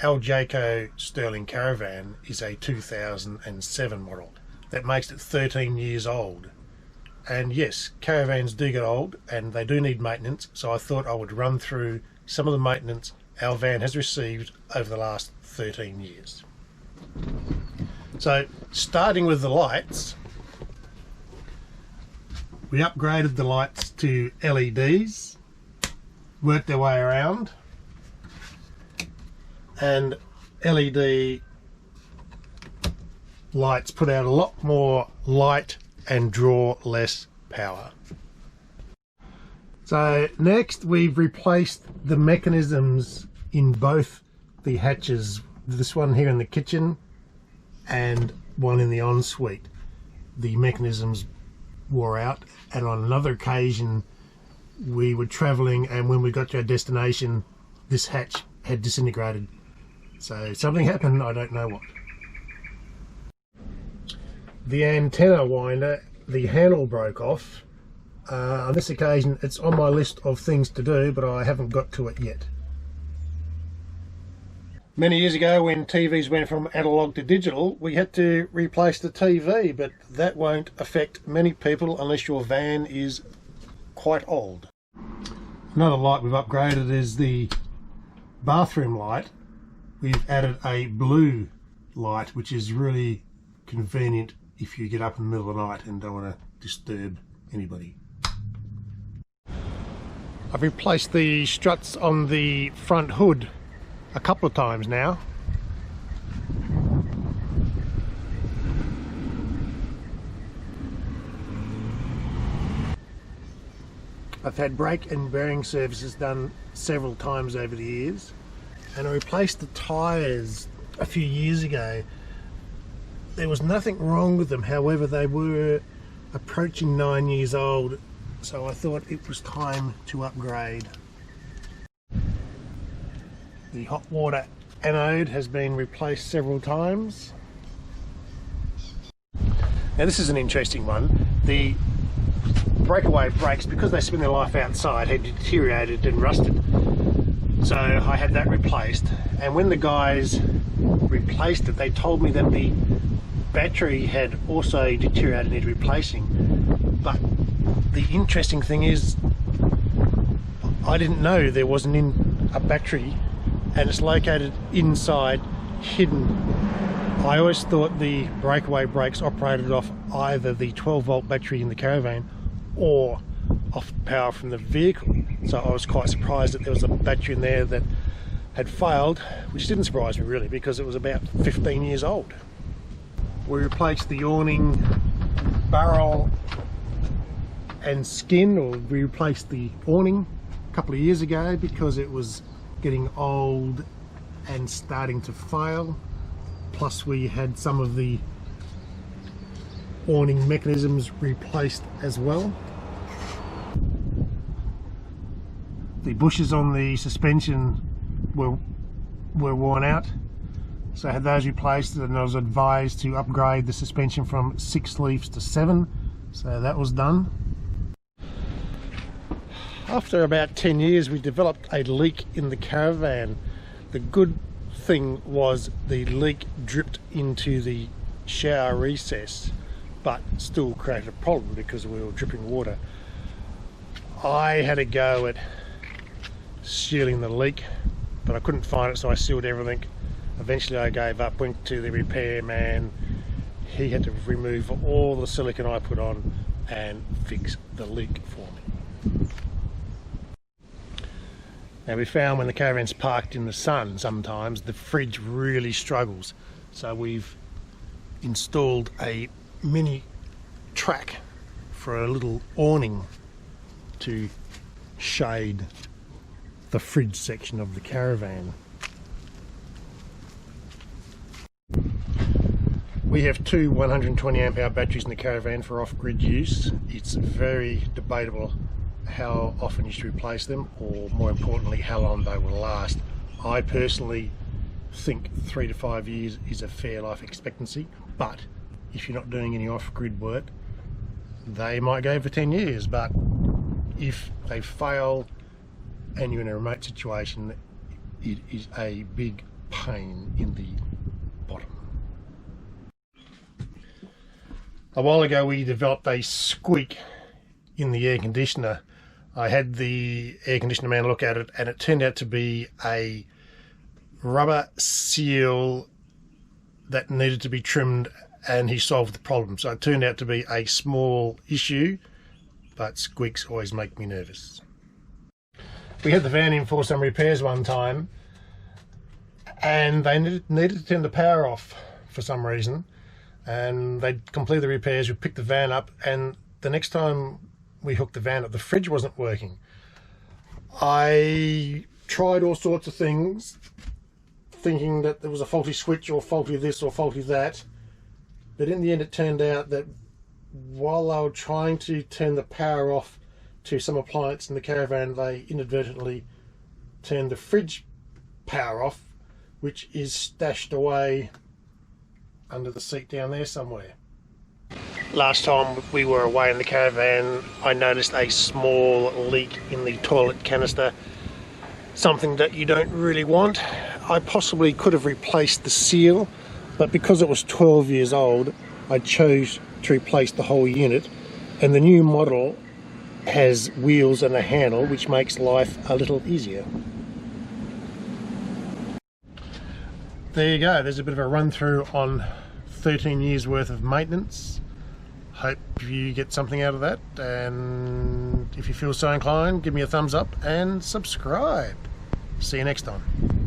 Our Jayco Sterling Caravan is a 2007 model. That makes it 13 years old. And yes, caravans do get old and they do need maintenance, so I thought I would run through some of the maintenance our van has received over the last 13 years. So, starting with the lights, we upgraded the lights to LEDs, worked our way around, and LED lights put out a lot more light and draw less power. So next we've replaced the mechanisms in both the hatches, this one here in the kitchen and one in the ensuite. The mechanisms wore out, and on another occasion we were travelling, and when we got to our destination this hatch had disintegrated. So something happened, I don't know what. The antenna winder, the handle broke off. On this occasion it's on my list of things to do, but I haven't got to it yet. Many years ago, when TVs went from analog to digital, we had to replace the TV, but that won't affect many people unless your van is quite old. Another light we've upgraded is the bathroom light. We've added a blue light, which is really convenient if you get up in the middle of the night and don't want to disturb anybody. I've replaced the struts on the front hood a couple of times now. I've had brake and bearing services done several times over the years, and I replaced the tyres a few years ago. There was nothing wrong with them, however they were approaching 9 years old, so I thought it was time to upgrade. The hot water anode has been replaced several times. Now this is an interesting one. The breakaway brakes, because they spend their life outside, had deteriorated and rusted. So I had that replaced, and when the guys replaced it, they told me that the battery had also deteriorated and needed replacing. But the interesting thing is, I didn't know there wasn't a battery, and it's located inside, hidden. I always thought the breakaway brakes operated off either the 12-volt battery in the caravan or off power from the vehicle. So I was quite surprised that there was a battery in there that had failed, which didn't surprise me really, because it was about 15 years old. We replaced the awning barrel and skin, or we replaced the awning a couple of years ago because it was getting old and starting to fail. Plus we had some of the awning mechanisms replaced as well. The bushes on the suspension were worn out, so I had those replaced, and I was advised to upgrade the suspension from 6 leaves to 7, so that was done. After about 10 years we developed a leak in the caravan. The good thing was the leak dripped into the shower recess, but still created a problem because we were dripping water. I had a go at sealing the leak, but I couldn't find it, so I sealed everything. Eventually I gave up, went to the repairman. He had to remove all the silicone I put on and fix the leak for me. Now we found when the caravan's parked in the sun, sometimes the fridge really struggles, so we've installed a mini track for a little awning to shade the fridge section of the caravan. We have two 120 amp hour batteries in the caravan for off-grid use. It's very debatable how often you should replace them, or more importantly how long they will last. I personally think 3 to 5 years is a fair life expectancy, but if you're not doing any off-grid work they might go for 10 years, but if they fail and you're in a remote situation, it is a big pain in the bottom. A while ago we developed a squeak in the air conditioner. I had the air conditioner man look at it, and it turned out to be a rubber seal that needed to be trimmed, and he solved the problem. So it turned out to be a small issue, but squeaks always make me nervous. We had the van in for some repairs one time, and they needed to turn the power off for some reason, and they completed the repairs. We picked the van up, and the next time we hooked the van up, the fridge wasn't working. I tried all sorts of things, thinking that there was a faulty switch or faulty this or faulty that, but in the end it turned out that while they were trying to turn the power off to some appliance in the caravan, they inadvertently turned the fridge power off, which is stashed away under the seat down there somewhere. Last time we were away in the caravan, I noticed a small leak in the toilet canister, something that you don't really want. I possibly could have replaced the seal, but because it was 12 years old, I chose to replace the whole unit, and the new model has wheels and a handle, which makes life a little easier. There you go, there's a bit of a run through on 13 years worth of maintenance. Hope you get something out of that, and if you feel so inclined, give me a thumbs up and subscribe. See you next time.